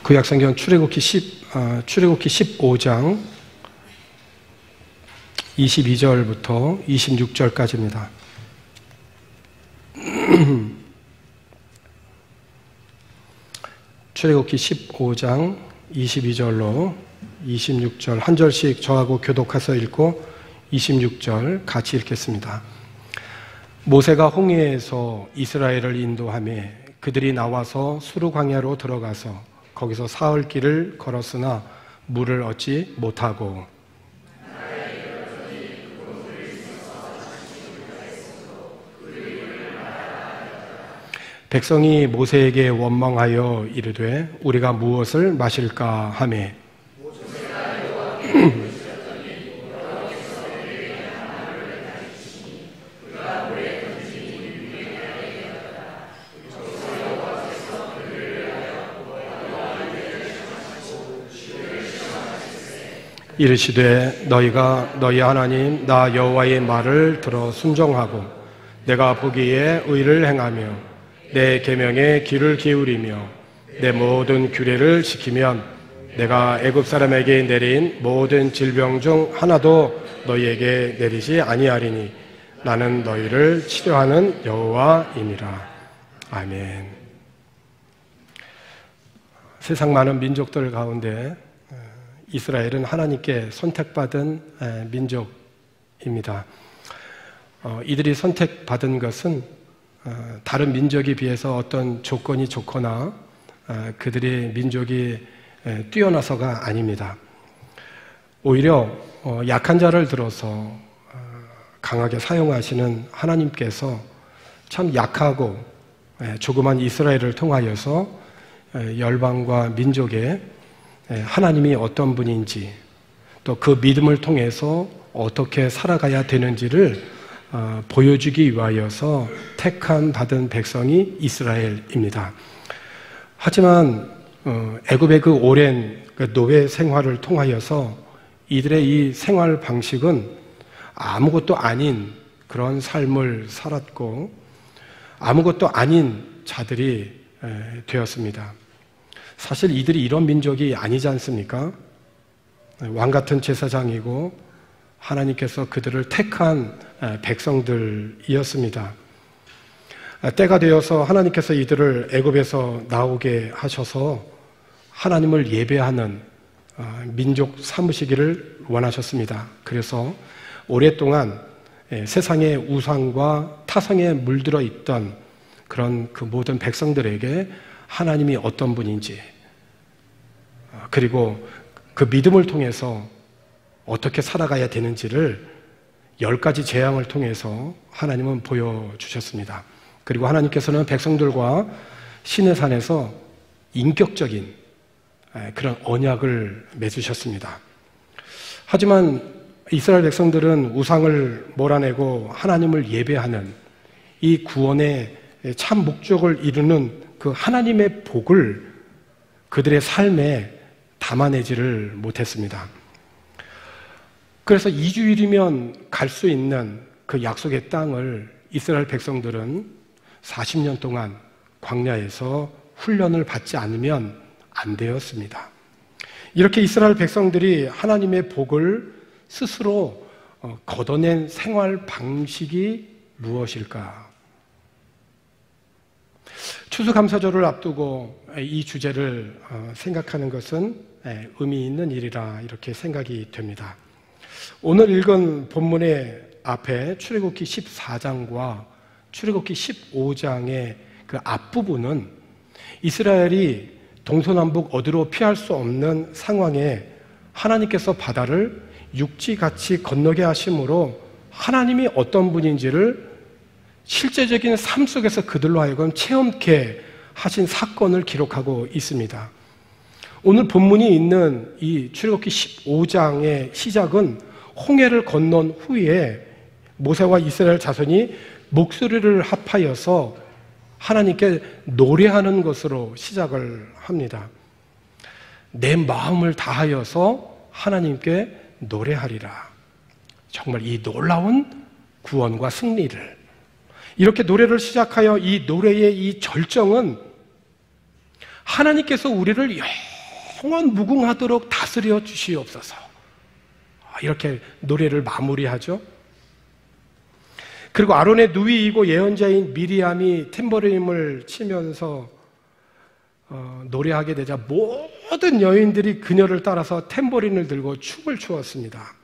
구약성경 출애굽기 15장 22절부터 26절까지입니다. 출애굽기 15장 22절로 26절 한 절씩 저하고 교독해서 읽고 26절 같이 읽겠습니다. 모세가 홍해에서 이스라엘을 인도하며 그들이 나와서 수르 광야로 들어가서 거기서 사흘 길을 걸었으나 물을 얻지 못하고 백성이 모세에게 원망하여 이르되 우리가 무엇을 마실까 하매 이르시되 너희가 너희 하나님 나 여호와의 말을 들어 순종하고 내가 보기에 의를 행하며 내 계명에 귀를 기울이며 내 모든 규례를 지키면 내가 애굽 사람에게 내린 모든 질병 중 하나도 너희에게 내리지 아니하리니 나는 너희를 치료하는 여호와이니라. 아멘. 세상 많은 민족들 가운데 이스라엘은 하나님께 선택받은 민족입니다. 이들이 선택받은 것은 다른 민족에 비해서 어떤 조건이 좋거나 그들의 민족이 뛰어나서가 아닙니다. 오히려 약한 자를 들어서 강하게 사용하시는 하나님께서 참 약하고 조그만 이스라엘을 통하여서 열방과 민족에 하나님이 어떤 분인지 또 그 믿음을 통해서 어떻게 살아가야 되는지를 보여주기 위하여서 택함 받은 백성이 이스라엘입니다. 하지만 애굽의 그 오랜 노예 생활을 통하여서 이들의 이 생활 방식은 아무것도 아닌 그런 삶을 살았고 아무것도 아닌 자들이 되었습니다. 사실 이들이 이런 민족이 아니지 않습니까? 왕 같은 제사장이고 하나님께서 그들을 택한 백성들이었습니다. 때가 되어서 하나님께서 이들을 애굽에서 나오게 하셔서 하나님을 예배하는 민족 삼으시기를 원하셨습니다. 그래서 오랫동안 세상의 우상과 타성에 물들어 있던 그런 그 모든 백성들에게 하나님이 어떤 분인지 그리고 그 믿음을 통해서 어떻게 살아가야 되는지를 10가지 재앙을 통해서 하나님은 보여주셨습니다. 그리고 하나님께서는 백성들과 시내산에서 인격적인 그런 언약을 맺으셨습니다. 하지만 이스라엘 백성들은 우상을 몰아내고 하나님을 예배하는 이 구원의 참 목적을 이루는 그 하나님의 복을 그들의 삶에 담아내지를 못했습니다. 그래서 2주일이면 갈 수 있는 그 약속의 땅을 이스라엘 백성들은 40년 동안 광야에서 훈련을 받지 않으면 안 되었습니다. 이렇게 이스라엘 백성들이 하나님의 복을 스스로 걷어낸 생활 방식이 무엇일까? 추수감사절을 앞두고 이 주제를 생각하는 것은 의미 있는 일이라 이렇게 생각이 됩니다. 오늘 읽은 본문의 앞에 출애굽기 14장과 출애굽기 15장의 그 앞부분은 이스라엘이 동서남북 어디로 피할 수 없는 상황에 하나님께서 바다를 육지같이 건너게 하심으로 하나님이 어떤 분인지를 실제적인 삶 속에서 그들로 하여금 체험케 하신 사건을 기록하고 있습니다. 오늘 본문이 있는 이 출애굽기 15장의 시작은 홍해를 건넌 후에 모세와 이스라엘 자손이 목소리를 합하여서 하나님께 노래하는 것으로 시작을 합니다. 내 마음을 다하여서 하나님께 노래하리라. 정말 이 놀라운 구원과 승리를 이렇게 노래를 시작하여 이 노래의 이 절정은 하나님께서 우리를 영원 무궁하도록 다스려 주시옵소서. 이렇게 노래를 마무리하죠. 그리고 아론의 누이이고 예언자인 미리암이 탬버린을 치면서 노래하게 되자 모든 여인들이 그녀를 따라서 탬버린을 들고 춤을 추었습니다.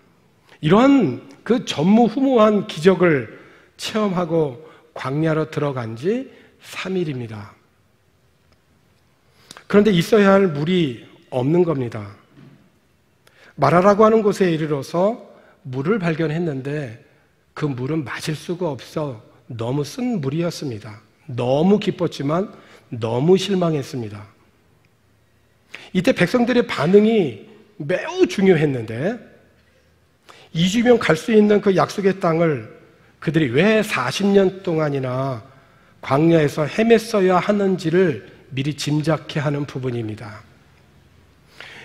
이러한 그 전무후무한 기적을 체험하고 광야로 들어간 지 3일입니다. 그런데 있어야 할 물이 없는 겁니다. 마라라고 하는 곳에 이르러서 물을 발견했는데 그 물은 마실 수가 없어 너무 쓴 물이었습니다. 너무 기뻤지만 너무 실망했습니다. 이때 백성들의 반응이 매우 중요했는데 2주면 갈 수 있는 그 약속의 땅을 그들이 왜 40년 동안이나 광야에서 헤맸어야 하는지를 미리 짐작케 하는 부분입니다.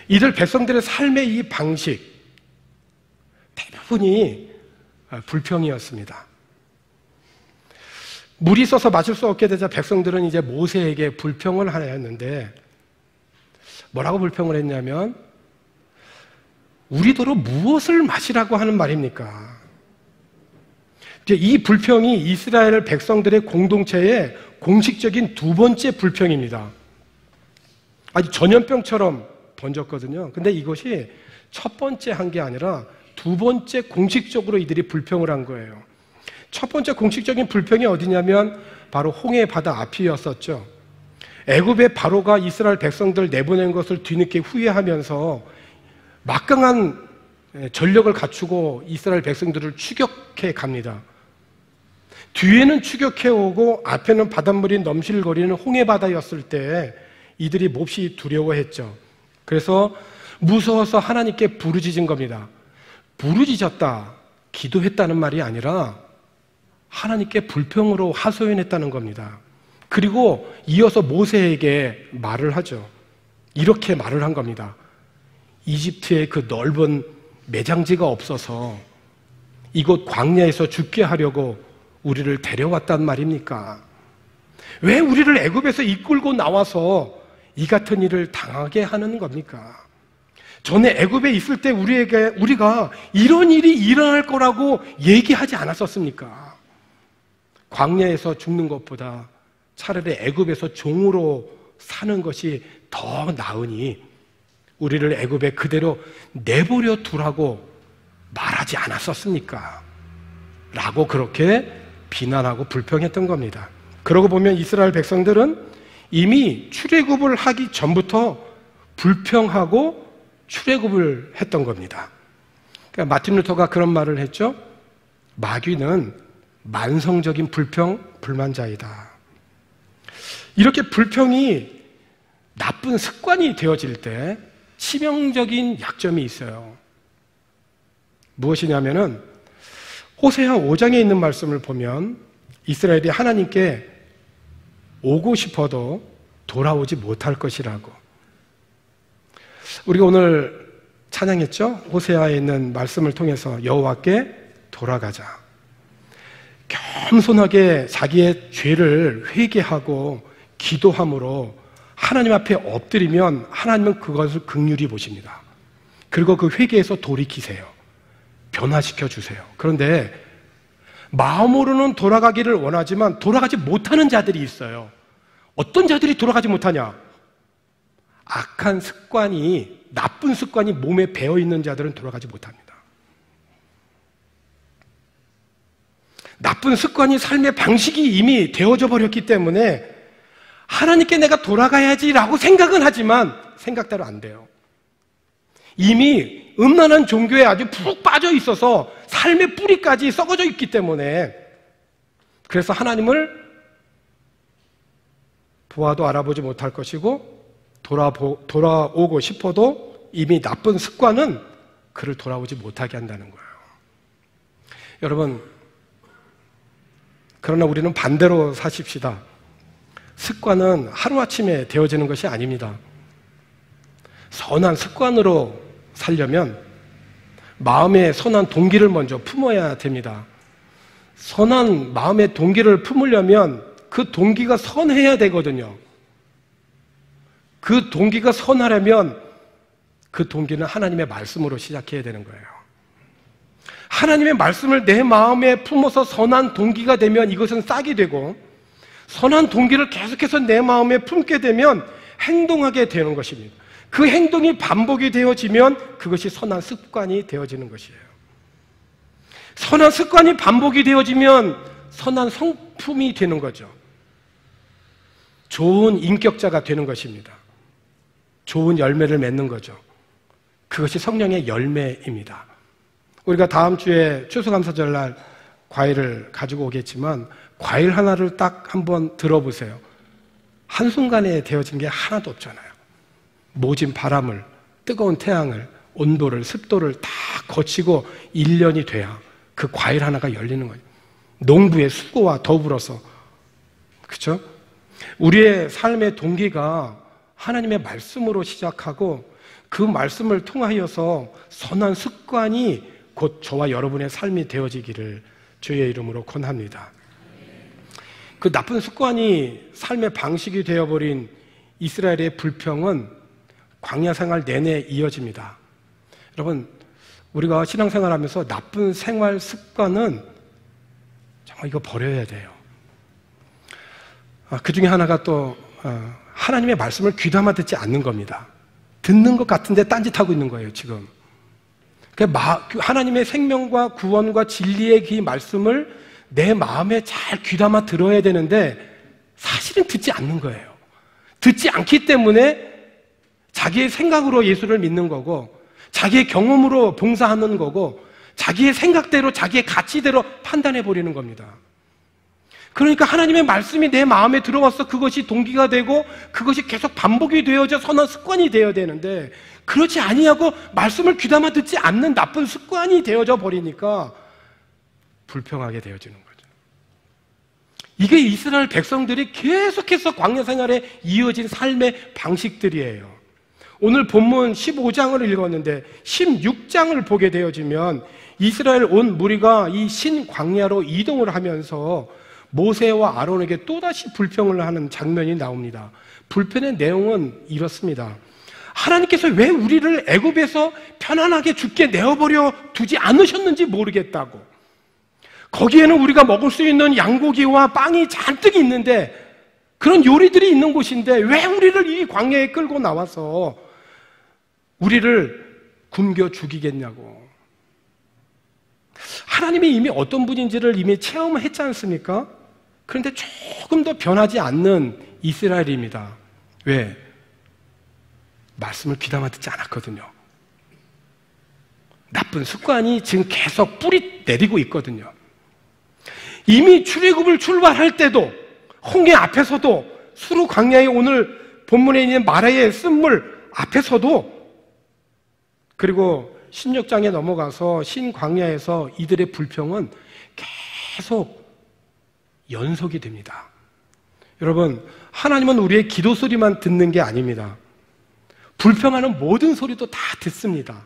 이들 백성들의 삶의 이 방식 대부분이 불평이었습니다. 물이 있어서 마실 수 없게 되자 백성들은 이제 모세에게 불평을 하였는데 뭐라고 불평을 했냐면 우리더러 무엇을 마시라고 하는 말입니까? 이제 이 불평이 이스라엘 백성들의 공동체의 공식적인 두 번째 불평입니다. 아주 전염병처럼 번졌거든요. 근데 이것이 첫 번째 한 게 아니라 두 번째 공식적으로 이들이 불평을 한 거예요. 첫 번째 공식적인 불평이 어디냐면 바로 홍해 바다 앞이었었죠. 애굽의 바로가 이스라엘 백성들 내보낸 것을 뒤늦게 후회하면서 막강한 전력을 갖추고 이스라엘 백성들을 추격해 갑니다. 뒤에는 추격해 오고 앞에는 바닷물이 넘실거리는 홍해 바다였을 때 이들이 몹시 두려워했죠. 그래서 무서워서 하나님께 부르짖은 겁니다. 부르짖었다, 기도했다는 말이 아니라 하나님께 불평으로 하소연했다는 겁니다. 그리고 이어서 모세에게 말을 하죠. 이렇게 말을 한 겁니다. 이집트의 그 넓은 매장지가 없어서 이곳 광야에서 죽게 하려고 우리를 데려왔단 말입니까? 왜 우리를 애굽에서 이끌고 나와서 이 같은 일을 당하게 하는 겁니까? 전에 애굽에 있을 때 우리가 이런 일이 일어날 거라고 얘기하지 않았었습니까? 광야에서 죽는 것보다 차라리 애굽에서 종으로 사는 것이 더 나으니 우리를 애굽에 그대로 내버려 두라고 말하지 않았었습니까? 라고 그렇게 비난하고 불평했던 겁니다. 그러고 보면 이스라엘 백성들은 이미 출애굽을 하기 전부터 불평하고 출애굽을 했던 겁니다. 그러니까 마틴 루터가 그런 말을 했죠. 마귀는 만성적인 불평, 불만자이다. 이렇게 불평이 나쁜 습관이 되어질 때 치명적인 약점이 있어요. 무엇이냐면은 호세아 5장에 있는 말씀을 보면 이스라엘이 하나님께 오고 싶어도 돌아오지 못할 것이라고. 우리가 오늘 찬양했죠? 호세아에 있는 말씀을 통해서 여호와께 돌아가자. 겸손하게 자기의 죄를 회개하고 기도함으로 하나님 앞에 엎드리면 하나님은 그것을 긍휼히 보십니다. 그리고 그 회개에서 돌이키세요. 변화시켜 주세요. 그런데 마음으로는 돌아가기를 원하지만 돌아가지 못하는 자들이 있어요. 어떤 자들이 돌아가지 못하냐? 악한 습관이, 나쁜 습관이 몸에 배어있는 자들은 돌아가지 못합니다. 나쁜 습관이 삶의 방식이 이미 되어져 버렸기 때문에 하나님께 내가 돌아가야지라고 생각은 하지만 생각대로 안 돼요. 이미 음란한 종교에 아주 푹 빠져 있어서 삶의 뿌리까지 썩어져 있기 때문에 그래서 하나님을 보아도 알아보지 못할 것이고 돌아오고 싶어도 이미 나쁜 습관은 그를 돌아오지 못하게 한다는 거예요. 여러분, 그러나 우리는 반대로 사십시다. 습관은 하루아침에 되어지는 것이 아닙니다. 선한 습관으로 살려면 마음의 선한 동기를 먼저 품어야 됩니다. 선한 마음의 동기를 품으려면 그 동기가 선해야 되거든요. 그 동기가 선하려면 그 동기는 하나님의 말씀으로 시작해야 되는 거예요. 하나님의 말씀을 내 마음에 품어서 선한 동기가 되면 이것은 싹이 되고, 선한 동기를 계속해서 내 마음에 품게 되면 행동하게 되는 것입니다. 그 행동이 반복이 되어지면 그것이 선한 습관이 되어지는 것이에요. 선한 습관이 반복이 되어지면 선한 성품이 되는 거죠. 좋은 인격자가 되는 것입니다. 좋은 열매를 맺는 거죠. 그것이 성령의 열매입니다. 우리가 다음 주에 추수감사절날 과일을 가지고 오겠지만 과일 하나를 딱 한번 들어보세요. 한순간에 되어진 게 하나도 없잖아요. 모진 바람을, 뜨거운 태양을, 온도를, 습도를 다 거치고 1년이 돼야 그 과일 하나가 열리는 거예요. 농부의 수고와 더불어서. 그렇죠? 우리의 삶의 동기가 하나님의 말씀으로 시작하고 그 말씀을 통하여서 선한 습관이 곧 저와 여러분의 삶이 되어지기를 주의 이름으로 권합니다. 그 나쁜 습관이 삶의 방식이 되어버린 이스라엘의 불평은 광야 생활 내내 이어집니다. 여러분, 우리가 신앙생활하면서 나쁜 생활 습관은 정말 이거 버려야 돼요. 그 중에 하나가 또 하나님의 말씀을 귀담아 듣지 않는 겁니다. 듣는 것 같은데 딴짓하고 있는 거예요, 지금. 하나님의 생명과 구원과 진리의 그 말씀을 내 마음에 잘 귀담아 들어야 되는데 사실은 듣지 않는 거예요. 듣지 않기 때문에 자기의 생각으로 예수를 믿는 거고, 자기의 경험으로 봉사하는 거고, 자기의 생각대로, 자기의 가치대로 판단해 버리는 겁니다. 그러니까 하나님의 말씀이 내 마음에 들어와서 그것이 동기가 되고 그것이 계속 반복이 되어져 선한 습관이 되어야 되는데, 그렇지 아니하고 말씀을 귀담아 듣지 않는 나쁜 습관이 되어져 버리니까 불평하게 되어지는 거죠. 이게 이스라엘 백성들이 계속해서 광야 생활에 이어진 삶의 방식들이에요. 오늘 본문 15장을 읽었는데 16장을 보게 되어지면 이스라엘 온 무리가 이 신광야로 이동을 하면서 모세와 아론에게 또다시 불평을 하는 장면이 나옵니다. 불평의 내용은 이렇습니다. 하나님께서 왜 우리를 애굽에서 편안하게 죽게 내어버려 두지 않으셨는지 모르겠다고. 거기에는 우리가 먹을 수 있는 양고기와 빵이 잔뜩 있는데, 그런 요리들이 있는 곳인데 왜 우리를 이 광야에 끌고 나와서 우리를 굶겨 죽이겠냐고. 하나님이 이미 어떤 분인지를 이미 체험을 했지 않습니까? 그런데 조금 더 변하지 않는 이스라엘입니다. 왜? 말씀을 귀담아 듣지 않았거든요. 나쁜 습관이 지금 계속 뿌리 내리고 있거든요. 이미 출애굽을 출발할 때도, 홍해 앞에서도, 수르 광야에 오늘 본문에 있는 마라의 쓴물 앞에서도, 그리고 16장에 넘어가서 신광야에서 이들의 불평은 계속 연속이 됩니다. 여러분, 하나님은 우리의 기도 소리만 듣는 게 아닙니다. 불평하는 모든 소리도 다 듣습니다.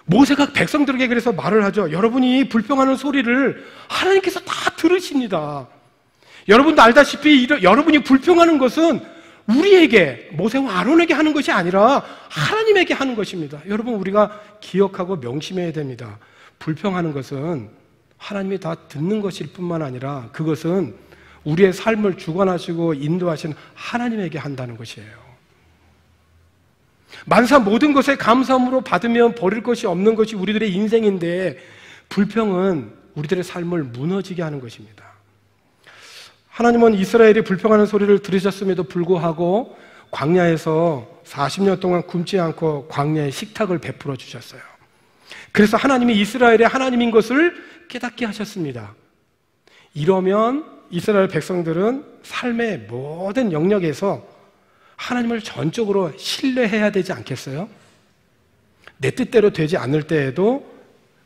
모세가 백성들에게 그래서 말을 하죠. 여러분이 불평하는 소리를 하나님께서 다 들으십니다. 여러분도 알다시피 여러분이 불평하는 것은 우리에게, 모세와 아론에게 하는 것이 아니라 하나님에게 하는 것입니다. 여러분, 우리가 기억하고 명심해야 됩니다. 불평하는 것은 하나님이 다 듣는 것일 뿐만 아니라 그것은 우리의 삶을 주관하시고 인도하신 하나님에게 한다는 것이에요. 만사 모든 것에 감사함으로 받으면 버릴 것이 없는 것이 우리들의 인생인데, 불평은 우리들의 삶을 무너지게 하는 것입니다. 하나님은 이스라엘이 불평하는 소리를 들으셨음에도 불구하고 광야에서 40년 동안 굶지 않고 광야의 식탁을 베풀어 주셨어요. 그래서 하나님이 이스라엘의 하나님인 것을 깨닫게 하셨습니다. 이러면 이스라엘 백성들은 삶의 모든 영역에서 하나님을 전적으로 신뢰해야 되지 않겠어요? 내 뜻대로 되지 않을 때에도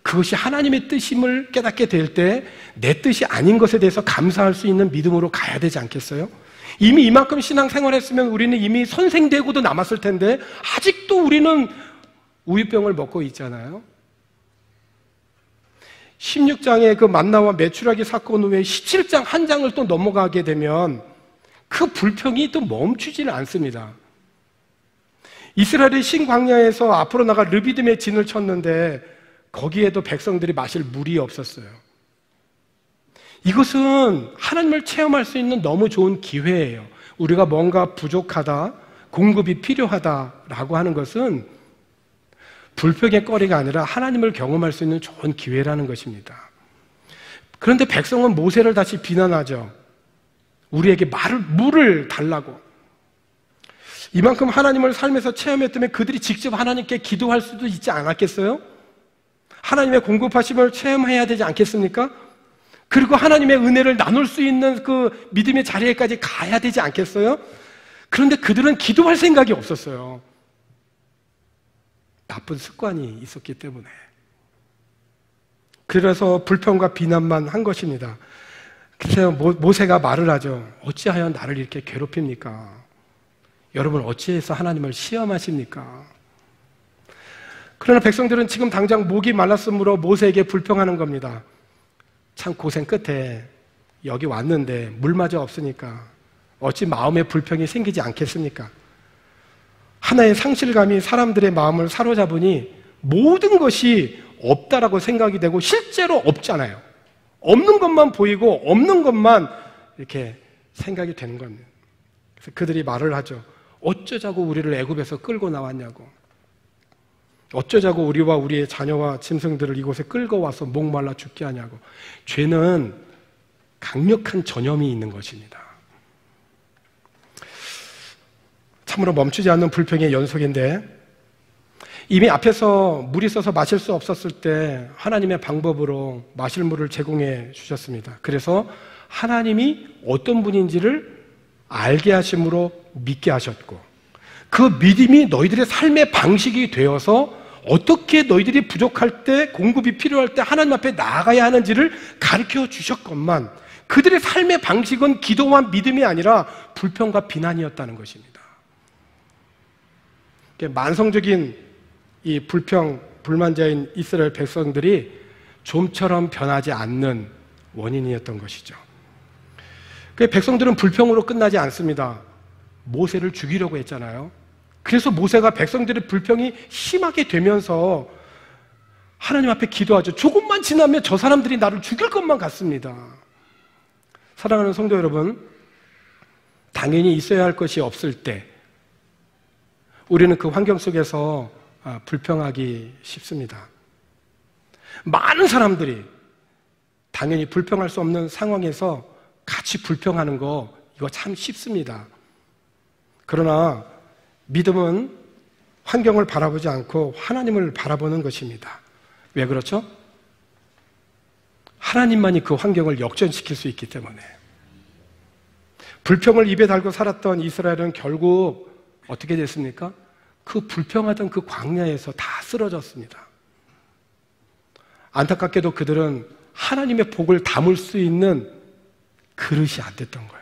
그것이 하나님의 뜻임을 깨닫게 될 때 내 뜻이 아닌 것에 대해서 감사할 수 있는 믿음으로 가야 되지 않겠어요? 이미 이만큼 신앙생활했으면 우리는 이미 선생되고도 남았을 텐데 아직도 우리는 우유병을 먹고 있잖아요. 16장의 그 만나와 메추라기 사건 후에 17장 한 장을 또 넘어가게 되면 그 불평이 또 멈추지는 않습니다. 이스라엘이 신광야에서 앞으로 나가 르비딤에 진을 쳤는데 거기에도 백성들이 마실 물이 없었어요. 이것은 하나님을 체험할 수 있는 너무 좋은 기회예요. 우리가 뭔가 부족하다, 공급이 필요하다라고 하는 것은 불평의 거리가 아니라 하나님을 경험할 수 있는 좋은 기회라는 것입니다. 그런데 백성은 모세를 다시 비난하죠. 우리에게 물을 달라고. 이만큼 하나님을 삶에서 체험했다면 그들이 직접 하나님께 기도할 수도 있지 않았겠어요? 하나님의 공급하심을 체험해야 되지 않겠습니까? 그리고 하나님의 은혜를 나눌 수 있는 그 믿음의 자리에까지 가야 되지 않겠어요? 그런데 그들은 기도할 생각이 없었어요. 나쁜 습관이 있었기 때문에. 그래서 불평과 비난만 한 것입니다. 그래서 모세가 말을 하죠. 어찌하여 나를 이렇게 괴롭힙니까? 여러분, 어찌해서 하나님을 시험하십니까? 그러나 백성들은 지금 당장 목이 말랐으므로 모세에게 불평하는 겁니다. 참 고생 끝에 여기 왔는데 물마저 없으니까 어찌 마음에 불평이 생기지 않겠습니까? 하나의 상실감이 사람들의 마음을 사로잡으니 모든 것이 없다라고 생각이 되고 실제로 없잖아요. 없는 것만 보이고 없는 것만 이렇게 생각이 되는 겁니다. 그래서 그들이 말을 하죠. 어쩌자고 우리를 애굽에서 끌고 나왔냐고. 어쩌자고 우리와 우리의 자녀와 짐승들을 이곳에 끌고 와서 목말라 죽게 하냐고. 죄는 강력한 전염이 있는 것입니다. 참으로 멈추지 않는 불평의 연속인데, 이미 앞에서 물이 써서 마실 수 없었을 때 하나님의 방법으로 마실 물을 제공해 주셨습니다. 그래서 하나님이 어떤 분인지를 알게 하심으로 믿게 하셨고, 그 믿음이 너희들의 삶의 방식이 되어서 어떻게 너희들이 부족할 때, 공급이 필요할 때 하나님 앞에 나아가야 하는지를 가르쳐 주셨건만 그들의 삶의 방식은 기도와 믿음이 아니라 불평과 비난이었다는 것입니다. 만성적인 이 불평, 불만자인 이스라엘 백성들이 좀처럼 변하지 않는 원인이었던 것이죠. 백성들은 불평으로 끝나지 않습니다. 모세를 죽이려고 했잖아요. 그래서 모세가 백성들의 불평이 심하게 되면서 하나님 앞에 기도하죠. 조금만 지나면 저 사람들이 나를 죽일 것만 같습니다. 사랑하는 성도 여러분, 당연히 있어야 할 것이 없을 때 우리는 그 환경 속에서 불평하기 쉽습니다. 많은 사람들이 당연히 불평할 수 없는 상황에서 같이 불평하는 거, 이거 참 쉽습니다. 그러나 믿음은 환경을 바라보지 않고 하나님을 바라보는 것입니다. 왜 그렇죠? 하나님만이 그 환경을 역전시킬 수 있기 때문에. 불평을 입에 달고 살았던 이스라엘은 결국 어떻게 됐습니까? 그 불평하던 그 광야에서 다 쓰러졌습니다. 안타깝게도 그들은 하나님의 복을 담을 수 있는 그릇이 안 됐던 거예요.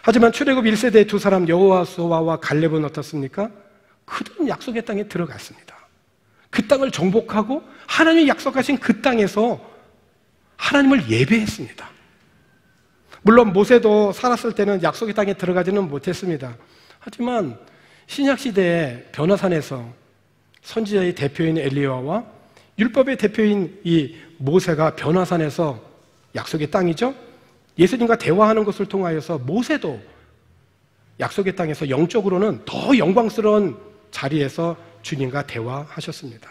하지만 출애굽 1세대의 두 사람 여호수아와 갈렙은 어떻습니까? 그들은 약속의 땅에 들어갔습니다. 그 땅을 정복하고 하나님이 약속하신 그 땅에서 하나님을 예배했습니다. 물론 모세도 살았을 때는 약속의 땅에 들어가지는 못했습니다. 하지만 신약시대의 변화산에서 선지자의 대표인 엘리야와 율법의 대표인 이 모세가 변화산에서, 약속의 땅이죠, 예수님과 대화하는 것을 통하여서 모세도 약속의 땅에서 영적으로는 더 영광스러운 자리에서 주님과 대화하셨습니다.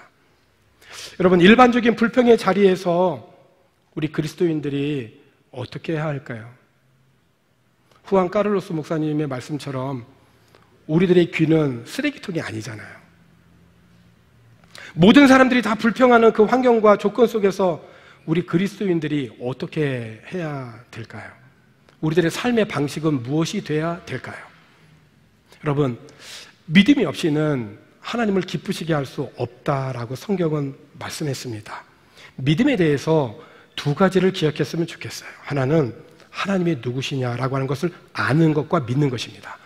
여러분, 일반적인 불평의 자리에서 우리 그리스도인들이 어떻게 해야 할까요? 후안 까를로스 목사님의 말씀처럼 우리들의 귀는 쓰레기통이 아니잖아요. 모든 사람들이 다 불평하는 그 환경과 조건 속에서 우리 그리스도인들이 어떻게 해야 될까요? 우리들의 삶의 방식은 무엇이 돼야 될까요? 여러분, 믿음이 없이는 하나님을 기쁘시게 할 수 없다라고 성경은 말씀했습니다. 믿음에 대해서 두 가지를 기억했으면 좋겠어요. 하나는 하나님이 누구시냐라고 하는 것을 아는 것과 믿는 것입니다.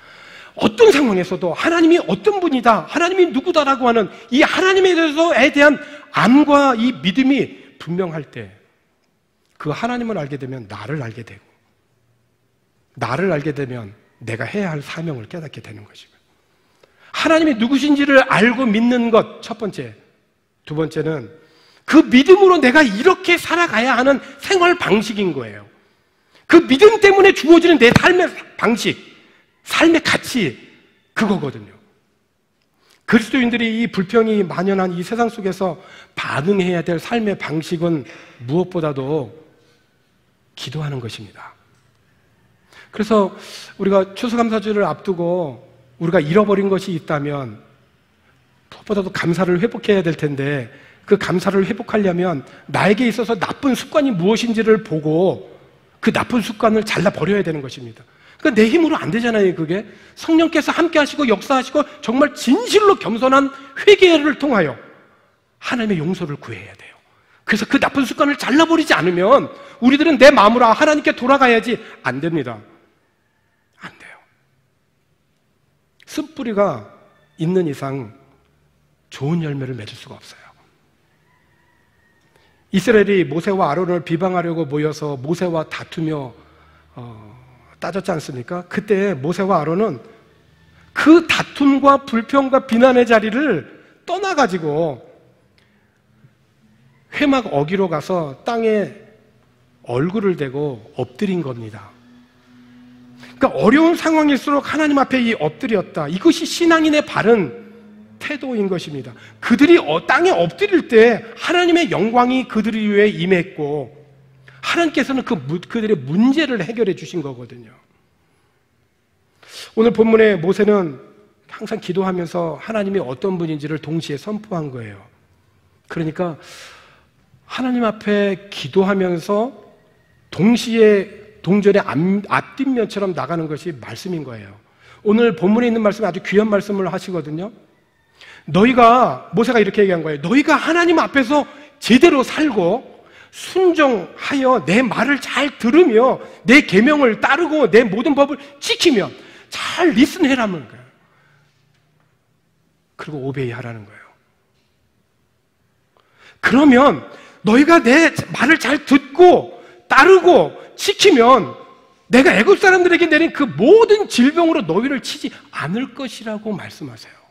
어떤 상황에서도 하나님이 어떤 분이다, 하나님이 누구다라고 하는 이 하나님에 대한 암과 이 믿음이 분명할 때, 그 하나님을 알게 되면 나를 알게 되고, 나를 알게 되면 내가 해야 할 사명을 깨닫게 되는 것이고요. 하나님이 누구신지를 알고 믿는 것, 첫 번째. 두 번째는 그 믿음으로 내가 이렇게 살아가야 하는 생활 방식인 거예요. 그 믿음 때문에 주어지는 내 삶의 방식, 삶의 가치, 그거거든요. 그리스도인들이 이 불평이 만연한 이 세상 속에서 반응해야 될 삶의 방식은 무엇보다도 기도하는 것입니다. 그래서 우리가 추수감사주를 앞두고 우리가 잃어버린 것이 있다면 무엇보다도 감사를 회복해야 될 텐데, 그 감사를 회복하려면 나에게 있어서 나쁜 습관이 무엇인지를 보고 그 나쁜 습관을 잘라버려야 되는 것입니다. 그러니까 내 힘으로 안 되잖아요. 그게 성령께서 함께 하시고 역사하시고 정말 진실로 겸손한 회개를 통하여 하나님의 용서를 구해야 돼요. 그래서 그 나쁜 습관을 잘라버리지 않으면 우리들은 내 마음으로 하나님께 돌아가야지 안 됩니다. 안 돼요. 쓴뿌리가 있는 이상 좋은 열매를 맺을 수가 없어요. 이스라엘이 모세와 아론을 비방하려고 모여서 모세와 다투며 따졌지 않습니까? 그때 모세와 아론은 그 다툼과 불평과 비난의 자리를 떠나가지고 회막 어기로 가서 땅에 얼굴을 대고 엎드린 겁니다. 그러니까 어려운 상황일수록 하나님 앞에 이 엎드렸다. 이것이 신앙인의 바른 태도인 것입니다. 그들이 땅에 엎드릴 때 하나님의 영광이 그들 위에 임했고 하나님께서는 그들의 문제를 해결해 주신 거거든요. 오늘 본문에 모세는 항상 기도하면서 하나님이 어떤 분인지를 동시에 선포한 거예요. 그러니까 하나님 앞에 기도하면서 동시에 동전의 앞뒷면처럼 나가는 것이 말씀인 거예요. 오늘 본문에 있는 말씀이 아주 귀한 말씀을 하시거든요. 모세가 이렇게 얘기한 거예요. 너희가 하나님 앞에서 제대로 살고 순종하여 내 말을 잘 들으며 내 계명을 따르고 내 모든 법을 지키며 잘 리슨해라는 거예요. 그리고 오베이 하라는 거예요. 그러면 너희가 내 말을 잘 듣고 따르고 지키면 내가 애굽 사람들에게 내린 그 모든 질병으로 너희를 치지 않을 것이라고 말씀하세요.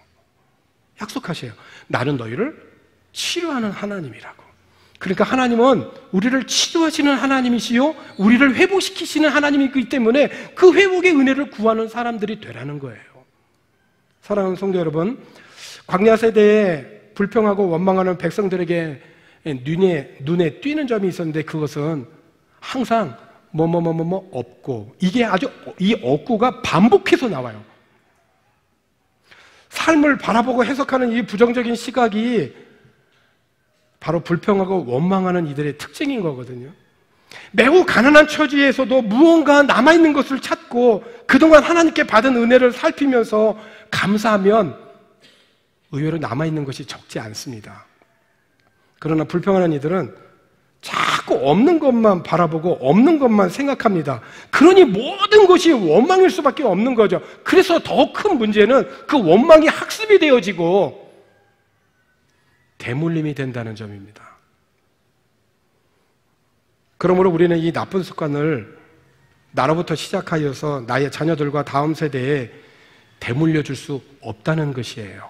약속하세요. 나는 너희를 치료하는 하나님이라고. 그러니까 하나님은 우리를 치료하시는 하나님이시요 우리를 회복시키시는 하나님이기 때문에 그 회복의 은혜를 구하는 사람들이 되라는 거예요. 사랑하는 성도 여러분, 광야 세대에 불평하고 원망하는 백성들에게 눈에 띄는 점이 있었는데 그것은 항상 없고, 이게 아주 이 없고가 반복해서 나와요. 삶을 바라보고 해석하는 이 부정적인 시각이 바로 불평하고 원망하는 이들의 특징인 거거든요. 매우 가난한 처지에서도 무언가 남아있는 것을 찾고 그동안 하나님께 받은 은혜를 살피면서 감사하면 의외로 남아있는 것이 적지 않습니다. 그러나 불평하는 이들은 자꾸 없는 것만 바라보고 없는 것만 생각합니다. 그러니 모든 것이 원망일 수밖에 없는 거죠. 그래서 더 큰 문제는 그 원망이 학습이 되어지고 대물림이 된다는 점입니다. 그러므로 우리는 이 나쁜 습관을 나로부터 시작하여서 나의 자녀들과 다음 세대에 대물려 줄 수 없다는 것이에요.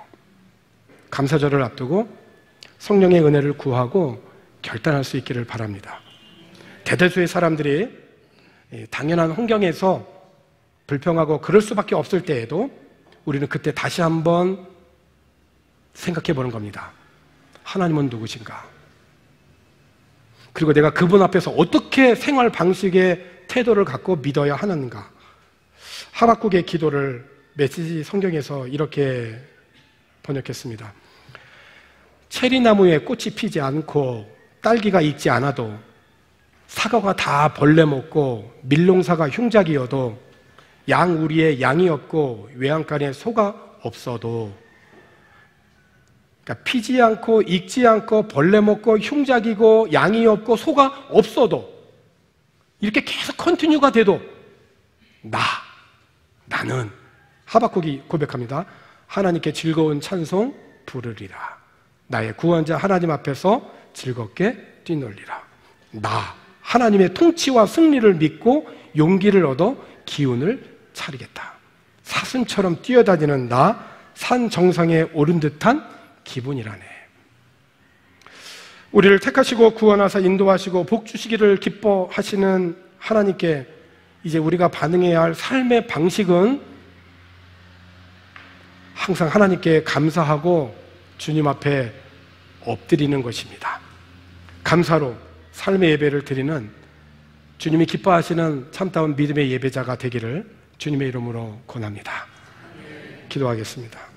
감사절을 앞두고 성령의 은혜를 구하고 결단할 수 있기를 바랍니다. 대다수의 사람들이 당연한 환경에서 불평하고 그럴 수밖에 없을 때에도 우리는 그때 다시 한번 생각해 보는 겁니다. 하나님은 누구신가? 그리고 내가 그분 앞에서 어떻게 생활 방식의 태도를 갖고 믿어야 하는가? 하박국의 기도를 메시지 성경에서 이렇게 번역했습니다. 체리나무에 꽃이 피지 않고 딸기가 익지 않아도 사과가 다 벌레 먹고 밀농사가 흉작이어도 양 우리에 양이 없고 외양간에 소가 없어도, 그러니까 피지 않고 익지 않고 벌레 먹고 흉작이고 양이 없고 소가 없어도 이렇게 계속 컨티뉴가 돼도 나는 하박국이 고백합니다. 하나님께 즐거운 찬송 부르리라. 나의 구원자 하나님 앞에서 즐겁게 뛰놀리라. 하나님의 통치와 승리를 믿고 용기를 얻어 기운을 차리겠다. 사슴처럼 뛰어다니는 나, 산 정상에 오른 듯한 기분이라네. 우리를 택하시고 구원하사 인도하시고 복 주시기를 기뻐하시는 하나님께 이제 우리가 반응해야 할 삶의 방식은 항상 하나님께 감사하고 주님 앞에 엎드리는 것입니다. 감사로 삶의 예배를 드리는 주님이 기뻐하시는 참다운 믿음의 예배자가 되기를 주님의 이름으로 권합니다. 기도하겠습니다.